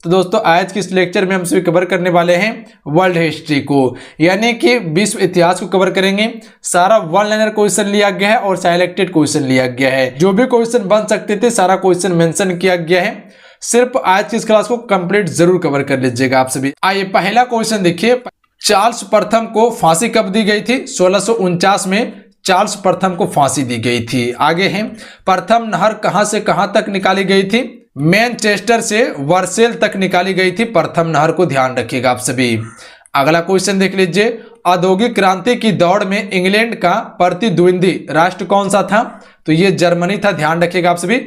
तो दोस्तों आज की इस लेक्चर में हम सभी कवर करने वाले हैं वर्ल्ड हिस्ट्री को, यानी कि विश्व इतिहास को कवर करेंगे। सारा वन लाइनर क्वेश्चन लिया गया है और सिलेक्टेड क्वेश्चन लिया गया है। जो भी क्वेश्चन बन सकते थे सारा क्वेश्चन मेंशन किया गया है। सिर्फ आज की इस क्लास को कंप्लीट जरूर कवर कर लीजिएगा आप सभी। आइए पहला क्वेश्चन देखिए, चार्ल्स प्रथम को फांसी कब दी गई थी? 1649 में चार्ल्स प्रथम को फांसी दी गई थी। आगे है, प्रथम नहर कहां से कहां तक निकाली गई थी? मैनचेस्टर से वर्सेल तक निकाली गई थी प्रथम नहर को, ध्यान रखिएगा आप सभी। अगला क्वेश्चन देख लीजिए, औद्योगिक क्रांति की दौड़ में इंग्लैंड का प्रतिद्वंदी राष्ट्र कौन सा था? तो ये जर्मनी था, ध्यान रखिएगा आप सभी।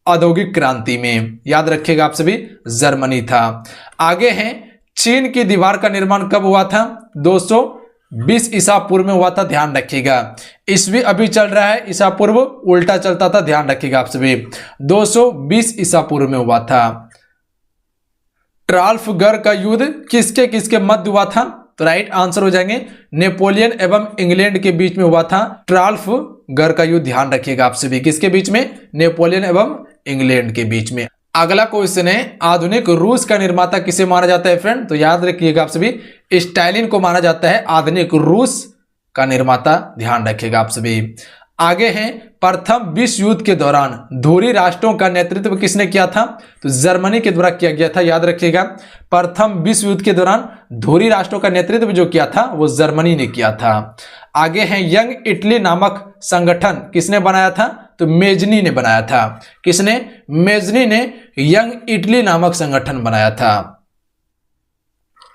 औद्योगिक क्रांति में याद रखिएगा आप सभी जर्मनी था। आगे है, चीन की दीवार का निर्माण कब हुआ था? 220 ईसा पूर्व में हुआ था, ध्यान रखिएगा। ईस्वी अभी चल रहा है, ईसा पूर्व उल्टा चलता था, ध्यान रखिएगा आप सभी। 220 ईसा पूर्व में हुआ था। ट्राफलगर का युद्ध किसके किसके मध्य हुआ था? तो राइट आंसर हो जाएंगे नेपोलियन एवं इंग्लैंड के बीच में हुआ था ट्राफलगर का युद्ध, ध्यान रखिएगा आप सभी। किसके बीच में? नेपोलियन एवं इंग्लैंड के बीच में। अगला क्वेश्चन है, आधुनिक रूस का निर्माता किसे माना जाता है फ्रेंड? तो याद रखिएगा आप सभी स्टालिन को माना जाता है आधुनिक रूस का निर्माता, ध्यान रखिएगा आप सभी। आगे हैं, प्रथम विश्व युद्ध के दौरान धुरी राष्ट्रों का नेतृत्व किसने किया था? तो जर्मनी के द्वारा किया गया था, याद रखिएगा। प्रथम विश्व युद्ध के दौरान धुरी राष्ट्रों का नेतृत्व जो किया था वो जर्मनी ने किया था। आगे हैं, यंग इटली नामक संगठन किसने बनाया था? तो मेजनी ने बनाया था। किसने? मेजनी ने यंग इटली नामक संगठन बनाया था।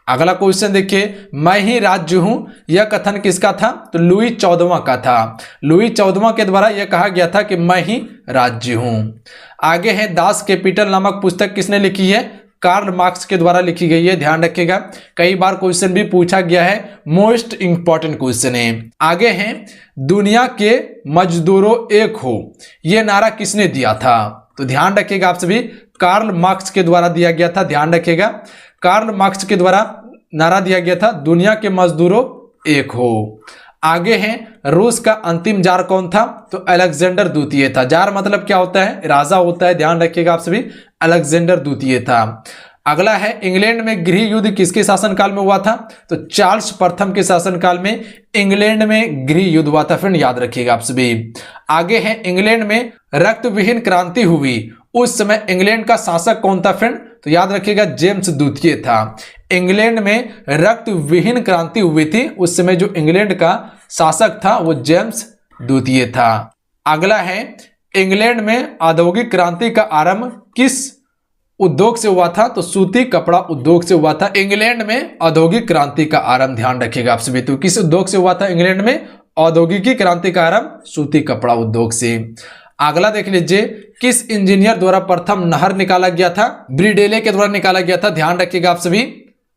अगला क्वेश्चन देखिए, मैं ही राज्य हूं, यह कथन किसका था? तो लुई 14वां का था। लुई 14वां के द्वारा यह कहा गया था कि मैं ही राज्य हूं। आगे है, दास कैपिटल नामक पुस्तक किसने लिखी है? कार्ल मार्क्स के द्वारा लिखी गई है, ध्यान रखिएगा। कई बार क्वेश्चन भी पूछा गया है, मोस्ट इंपॉर्टेंट क्वेश्चन है। आगे है, दुनिया के मजदूरों एक हो, यह नारा किसने दिया था? तो ध्यान रखिएगा आप सभी, कार्ल मार्क्स के द्वारा दिया गया था, ध्यान रखिएगा। कार्ल मार्क्स के द्वारा नारा दिया गया था, दुनिया के मजदूरों एक हो। आगे है, रूस का अंतिम जार कौन था? तो अलेक्जेंडर द्वितीय था। जार मतलब क्या होता है? राजा होता है, ध्यान रखिएगा आप सभी। अलेक्जेंडर द्वितीय था। अगला है, इंग्लैंड में गृह युद्ध किसके शासनकाल में हुआ था? तो चार्ल्स प्रथम के शासनकाल में इंग्लैंड में गृह युद्ध हुआ था, फ्रेंड याद रखिएगा आप सभी। आगे है, इंग्लैंड में रक्त विहीन क्रांति हुई, उस समय इंग्लैंड का शासक कौन था फ्रेंड? तो याद रखिएगा जेम्स द्वितीय था। इंग्लैंड में रक्त विहीन क्रांति हुई थी, उस समय जो इंग्लैंड का शासक था वो जेम्स द्वितीय था। अगला है, इंग्लैंड में औद्योगिक क्रांति का आरंभ किस उद्योग से हुआ था? तो सूती कपड़ा उद्योग से हुआ था। इंग्लैंड में औद्योगिक क्रांति का आरंभ, ध्यान रखिएगा आप सभी। तो किस उद्योग से हुआ था इंग्लैंड में? औद्योगिक क्रांति का आरंभ सूती कपड़ा उद्योग से। अगला देख लीजिए, किस इंजीनियर द्वारा प्रथम नहर निकाला गया था? ब्रिडेले के द्वारा निकाला गया था, ध्यान रखिएगा आप सभी।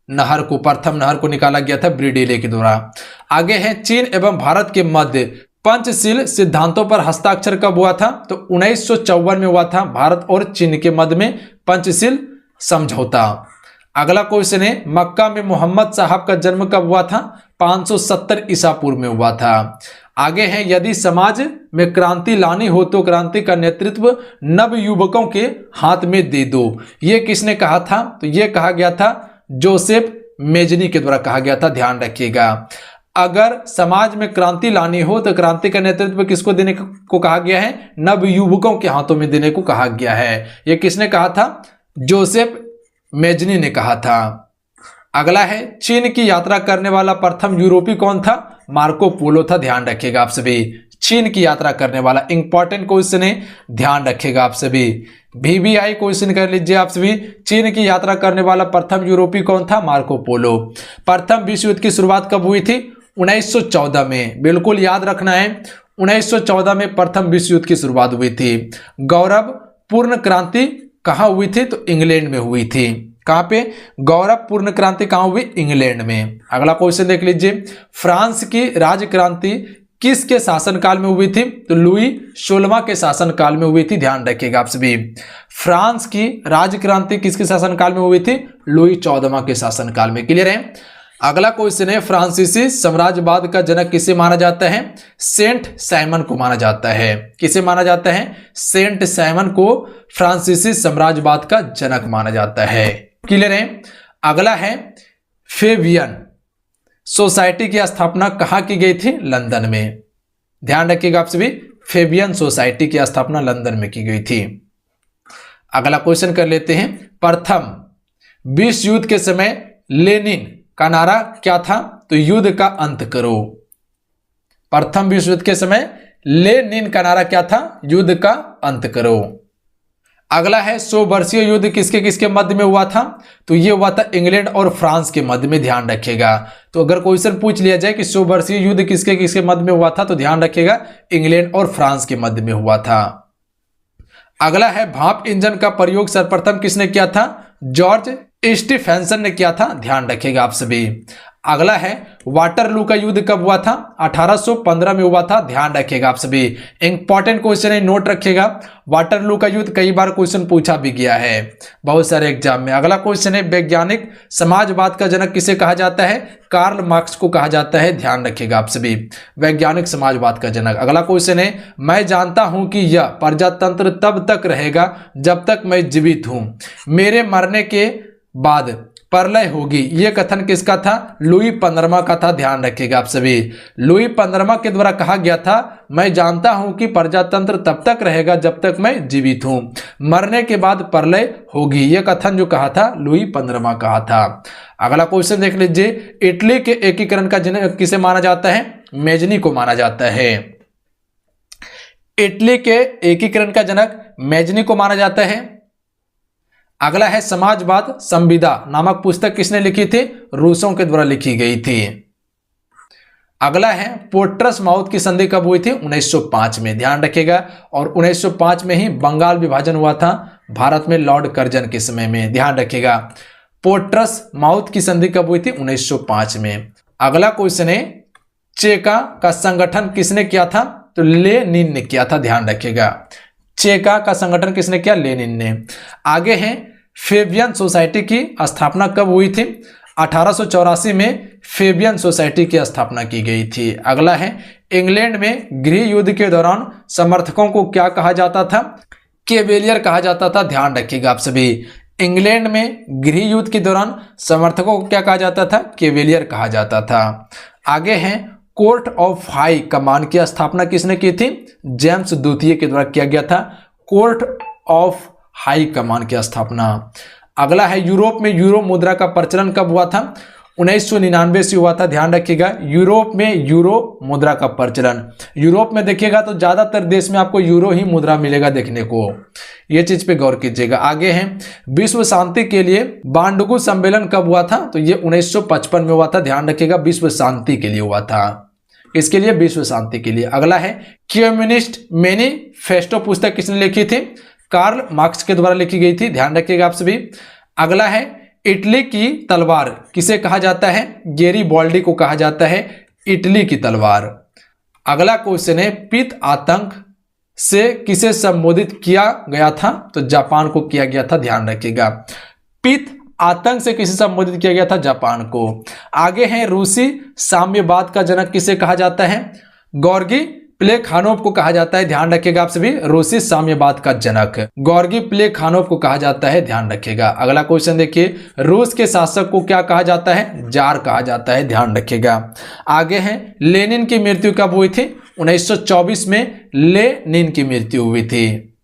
नहर को, प्रथम नहर को निकाला गया था ब्रिडेले के द्वारा। आगे है, चीन एवं भारत के मध्य पंचशील सिद्धांतों पर हस्ताक्षर कब हुआ था? तो 1954 में हुआ था, भारत और चीन के मध्य में पंचशील समझौता। अगला क्वेश्चन है, मक्का में मोहम्मद साहब का जन्म कब हुआ था? 570 ईसा पूर्व में हुआ था। आगे है, यदि समाज में क्रांति लानी हो तो क्रांति का नेतृत्व नव युवकों के हाथ में दे दो, ये किसने कहा था? तो ये कहा गया था जोसेफ मेजनी के द्वारा कहा गया था, ध्यान रखिएगा। अगर समाज में क्रांति लानी हो तो क्रांति का नेतृत्व किसको देने को कहा गया है? नव युवकों के हाथों में देने को कहा गया है। यह किसने कहा था? जोसेफ मेजनी ने कहा था। अगला है, चीन की यात्रा करने वाला प्रथम यूरोपीय कौन था? मार्को पोलो था, ध्यान रखिएगा आप सभी। चीन की यात्रा करने वाला इंपॉर्टेंट क्वेश्चन है, ध्यान रखिएगा आप सभी। VVI क्वेश्चन कर लीजिए आप सभी। चीन की यात्रा करने वाला प्रथम यूरोपीय कौन था? Marco Polo. प्रथम विश्व युद्ध की शुरुआत कब हुई थी? 1914 में, बिल्कुल याद रखना है। 1914 में प्रथम विश्व युद्ध की शुरुआत हुई थी। गौरव पूर्ण क्रांति कहाँ हुई थी? तो इंग्लैंड में हुई थी। कहां पे? गौरव पूर्ण क्रांति कहां हुई? इंग्लैंड में। अगला क्वेश्चन देख लीजिए, फ्रांस की राज क्रांति किसके शासनकाल में हुई थी? तो लुई 16वां के शासनकाल में हुई थी, ध्यान रखिएगा आप सभी। फ्रांस की राज क्रांति किसके शासनकाल में हुई थी? लुई 14वां के शासनकाल में। क्लियर है? अगला क्वेश्चन है, फ्रांसीसी साम्राज्यवाद का जनक किसे माना जाता है? सेंट साइमन को माना जाता है। किसे माना जाता है? सेंट साइमन को फ्रांसीसी साम्राज्यवाद का जनक माना जाता है। क्लियर है। अगला है फेबियन सोसाइटी की स्थापना कहाँ की गई थी? लंदन में। ध्यान रखिएगा आप सभी, फेबियन सोसाइटी की स्थापना लंदन में की गई थी। अगला क्वेश्चन कर लेते हैं, प्रथम विश्व युद्ध के समय लेनिन का नारा क्या था? तो युद्ध का अंत करो। प्रथम विश्व युद्ध के समय लेनिन का नारा क्या था? युद्ध का अंत करो। अगला है 100 वर्षीय युद्ध किसके किसके मध्य में हुआ था? तो ये हुआ था इंग्लैंड और फ्रांस के मध्य में। ध्यान रखिएगा, तो अगर क्वेश्चन पूछ लिया जाए कि 100 वर्षीय युद्ध किसके किसके मध्य में हुआ था, तो ध्यान रखिएगा इंग्लैंड और फ्रांस के मध्य में हुआ था। अगला है भाप इंजन का प्रयोग सर्वप्रथम किसने किया था? जॉर्ज स्टीफेंसन ने किया था। ध्यान रखिएगा आप सभी। अगला है वाटरलू का युद्ध कब हुआ था? 1815 में हुआ था। ध्यान रखिएगा आप सभी, इंपॉर्टेंट क्वेश्चन है, नोट रखिएगा। वाटरलू का युद्ध कई बार क्वेश्चन पूछा भी गया है बहुत सारे एग्जाम में। अगला क्वेश्चन है वैज्ञानिक समाजवाद का जनक किसे कहा जाता है? कार्ल मार्क्स को कहा जाता है। ध्यान रखिएगा आप सभी, वैज्ञानिक समाजवाद का जनक। अगला क्वेश्चन है मैं जानता हूं कि यह प्रजातंत्र तब तक रहेगा जब तक मैं जीवित हूं, मेरे मरने के बाद प्रलय होगी, यह कथन किसका था? लुई 15वां का था। ध्यान रखिएगा आप सभी, लुई 15वां के द्वारा कहा गया था मैं जानता हूं कि प्रजातंत्र तब तक रहेगा जब तक मैं जीवित हूं, मरने के बाद प्रलय होगी, यह कथन जो कहा था लुई 15वां कहा था। अगला क्वेश्चन देख लीजिए, इटली के एकीकरण का जनक किसे माना जाता है? मेजनी को माना जाता है। इटली के एकीकरण का जनक मेजनी को माना जाता है। अगला है समाजवाद संविदा नामक पुस्तक किसने लिखी थी? रूसों के द्वारा लिखी गई थी। अगला है पोर्ट्स माउथ की संधि कब हुई थी? 1905 में। ध्यान रखिएगा, और 1905 में ही बंगाल विभाजन हुआ था भारत में लॉर्ड कर्जन के समय में। ध्यान रखिएगा, पोर्ट्स माउथ की संधि कब हुई थी? 1905 में। अगला क्वेश्चन है चेका का संगठन किसने किया था? तो लेनिन ने किया था। ध्यान रखिएगा, चेका का संगठन किसने किया? लेनिन ने। आगे है फेबियन सोसाइटी की स्थापना कब हुई थी? 1884 में फेबियन सोसाइटी की स्थापना की गई थी। अगला है इंग्लैंड में गृह युद्ध के दौरान समर्थकों को क्या कहा जाता था? केवेलियर कहा जाता था। ध्यान रखिएगा आप सभी, इंग्लैंड में गृह युद्ध के दौरान समर्थकों को क्या कहा जाता था? केवेलियर कहा जाता था। आगे है कोर्ट ऑफ हाई कमान की स्थापना किसने की थी? जेम्स द्वितीय के द्वारा किया गया था, कोर्ट ऑफ हाई कमान की स्थापना। अगला है यूरोप में यूरो मुद्रा का प्रचलन कब हुआ था? 1999 से हुआ था। ध्यान रखिएगा, यूरोप में यूरो मुद्रा का प्रचलन। यूरोप में देखिएगा तो ज्यादातर देश में आपको यूरो ही मुद्रा मिलेगा देखने को, यह चीज पे गौर कीजिएगा। आगे है विश्व शांति के लिए बांडुगु सम्मेलन कब हुआ था? तो ये 1955 में हुआ था। ध्यान रखिएगा, विश्व शांति के लिए हुआ था, इसके लिए विश्व शांति के लिए। अगला है कम्युनिस्ट मैनिफेस्टो पुस्तक किसने लिखी थी? कार्ल मार्क्स के द्वारा लिखी गई थी। ध्यान रखिएगा आप सभी। अगला है इटली की तलवार किसे कहा जाता है? गैरीबाल्डी को कहा जाता है इटली की तलवार। अगला क्वेश्चन है पित्त आतंक से किसे संबोधित किया गया था? तो जापान को किया गया था। ध्यान रखिएगा, पित्त आतंक से किसे संबोधित किया गया था? जापान को। आगे है रूसी साम्यवाद का जनक किसे कहा जाता है? गॉर्गी प्लेखानोव को कहा जाता है। ध्यान रखिएगा आप सभी, रूसी साम्यवाद का जनक गॉर्गी प्लेखानोव को कहा जाता है। ध्यान रखिएगा। अगला क्वेश्चन देखिए, रूस के शासक को क्या कहा जाता है? जार कहा जाता है। ध्यान रखिएगा। आगे है लेनिन की मृत्यु कब हुई थी? 1924 में लेनिन की मृत्यु हुई थी।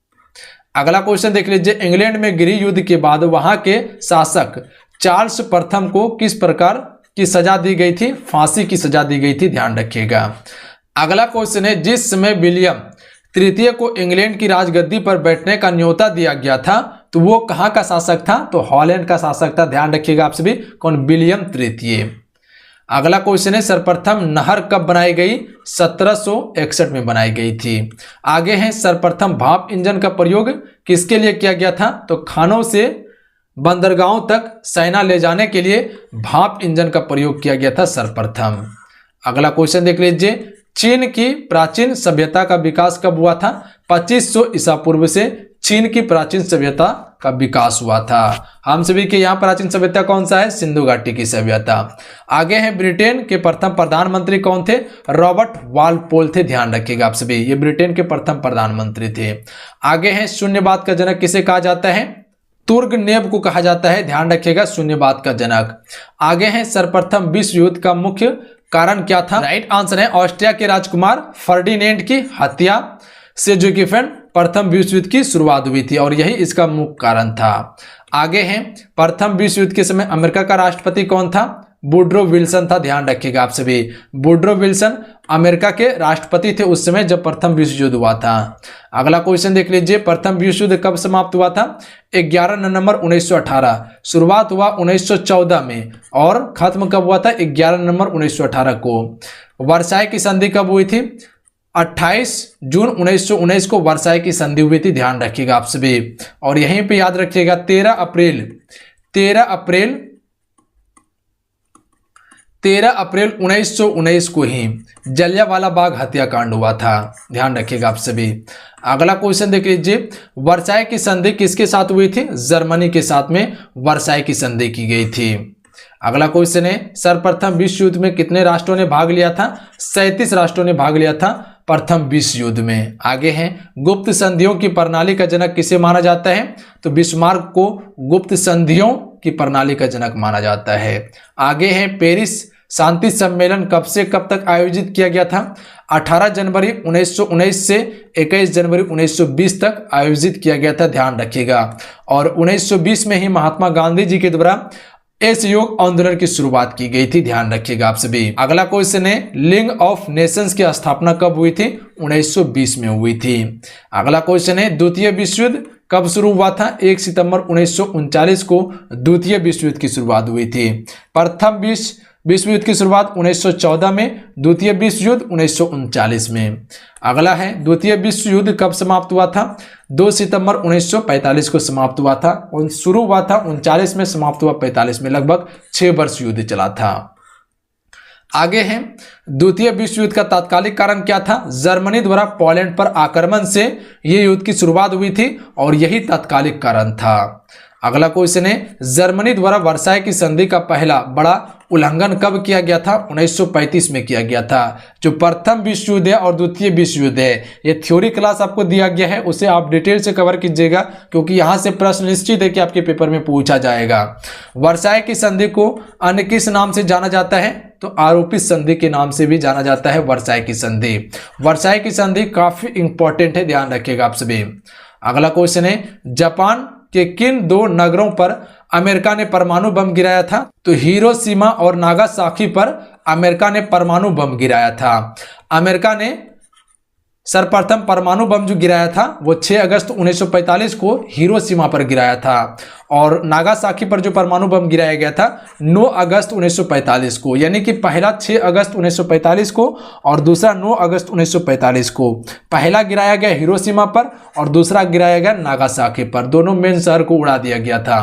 अगला क्वेश्चन देख लीजिए, इंग्लैंड में गृह युद्ध के बाद वहां के शासक चार्ल्स प्रथम को किस प्रकार की सजा दी गई थी? फांसी की सजा दी गई थी। ध्यान रखिएगा। अगला क्वेश्चन है जिस समय विलियम तृतीय को इंग्लैंड की राजगद्दी पर बैठने का न्योता दिया गया था तो वो कहां का शासक था? तो हॉलैंड का शासक था। ध्यान रखिएगा आप सभी, कौन? विलियम तृतीय। अगला क्वेश्चन है सर्वप्रथम नहर कब बनाई गई? 1761 में बनाई गई थी। आगे है सर्वप्रथम भाप इंजन का प्रयोग किसके लिए किया गया था? तो खानों से बंदरगाहों तक सेना ले जाने के लिए भाप इंजन का प्रयोग किया गया था सर्वप्रथम। अगला क्वेश्चन देख लीजिए, चीन की प्राचीन सभ्यता का विकास कब हुआ था? 2500 ईसा पूर्व से चीन की प्राचीन सभ्यता का विकास हुआ था। हम सभी के यहाँ प्राचीन सभ्यता कौन सा है? सिंधु घाटी की सभ्यता। आगे है ब्रिटेन के प्रथम प्रधानमंत्री कौन थे? रॉबर्ट वालपोल थे। ध्यान रखिएगा आप सभी, ये ब्रिटेन के प्रथम प्रधानमंत्री थे। आगे है शून्यवाद का जनक किसे कहा जाता है? तुर्गनेव को कहा जाता है, ध्यान रखिएगा, शून्यवाद का जनक। आगे है सर्वप्रथम विश्व युद्ध का मुख्य कारण क्या था? राइट आंसर है ऑस्ट्रिया के राजकुमार फर्डिनेंड की हत्या से जो कि प्रथम विश्व युद्ध की शुरुआत हुई थी और यही इसका मुख्य कारण था। आगे है प्रथम विश्व युद्ध के समय अमेरिका का राष्ट्रपति कौन था? वुडरो विल्सन था, ध्यान रखिएगा आप सभी। वुडरो विल्सन अमेरिका के राष्ट्रपति थे उस समय जब प्रथम विश्व युद्ध हुआ था। अगला क्वेश्चन देख लीजिए, प्रथम विश्व युद्ध कब समाप्त हुआ था? 11 नवंबर 1918। शुरुआत हुआ 1914 में और खत्म कब हुआ था? 11 नवंबर 1918 को। वर्साई की संधि कब हुई थी? 28 जून 1919 को वर्साई की संधि हुई थी, ध्यान रखिएगा आप सभी। और यहीं पे याद रखिएगा 13 अप्रैल 1919 को ही जलियांवाला बाग हत्याकांड हुआ था, ध्यान रखिएगा आप सभी। अगला क्वेश्चन देख लीजिए, वर्साई की संधि किसके साथ हुई थी? जर्मनी के साथ में वर्साई की संधि की गई थी। अगला क्वेश्चन है, सर्वप्रथम विश्व युद्ध में कितने राष्ट्रों ने भाग लिया था? 37 राष्ट्रों ने भाग लिया था प्रथम विश्व युद्ध में। आगे है, गुप्त संधियों की प्रणाली का जनक किसे माना जाता है? तो बिस्मार्क को गुप्त संधियों की प्रणाली का जनक माना जाता है। आगे है, पेरिस शांति सम्मेलन कब से कब तक आयोजित किया गया था? 18 जनवरी 1919 से 21 जनवरी 1920 तक आयोजित किया गया था, ध्यान रखिएगा। और 1920 में ही महात्मा गांधी जी के द्वारा असहयोग आंदोलन की शुरुआत की गई थी, ध्यान रखिएगा आप सभी। अगला क्वेश्चन है, लीग ऑफ नेशंस की स्थापना कब हुई थी? 1920 में हुई थी। अगला क्वेश्चन है, द्वितीय विश्व युद्ध कब शुरू हुआ था? 1 सितंबर 1939 को द्वितीय विश्व युद्ध की शुरुआत हुई थी। प्रथम विश्व युद्ध की शुरुआत 1914 में, द्वितीय विश्व युद्ध 1939 में। अगला है, द्वितीय विश्व युद्ध कब समाप्त हुआ था? 2 सितंबर 1945 को समाप्त हुआ था और शुरू हुआ था 39 में, समाप्त हुआ 45 में। लगभग 6 वर्ष युद्ध चला था। आगे है, द्वितीय विश्व युद्ध का तात्कालिक कारण क्या था? जर्मनी द्वारा पोलैंड पर आक्रमण से यह युद्ध की शुरुआत हुई थी और यही तात्कालिक कारण था। अगला क्वेश्चन है, जर्मनी द्वारा वर्साई की संधि का पहला बड़ा उल्लंघन कब किया गया था? 1935 में किया गया था। जो प्रथम विश्व युद्ध है और द्वितीय विश्व युद्ध है, ये थ्योरी क्लास आपको दिया गया है, उसे आप डिटेल से कवर कीजिएगा क्योंकि यहां से प्रश्न निश्चित है कि आपके पेपर में पूछा जाएगा। वर्साई की संधि को अन्य किस नाम से जाना जाता है? तो आरोपित संधि के नाम से भी जाना जाता है वर्साई की संधि। वर्साई की संधि काफी इंपॉर्टेंट है, ध्यान रखिएगा आप सभी। अगला क्वेश्चन है, जापान के किन 2 नगरों पर अमेरिका ने परमाणु बम गिराया था? तो हिरोशिमा और नागासाकी पर अमेरिका ने परमाणु बम गिराया था। अमेरिका ने सर्वप्रथम परमाणु बम जो गिराया था वो 6 अगस्त 1945 को हिरोशिमा पर गिराया था और नागासाकी पर जो परमाणु बम गिराया गया था 9 अगस्त 1945 को, यानी कि पहला 6 अगस्त 1945 को और दूसरा 9 अगस्त 1945 को। पहला गिराया गया हिरोशिमा पर और दूसरा गिराया गया नागासाकी पर, दोनों मेन शहर को उड़ा दिया गया था।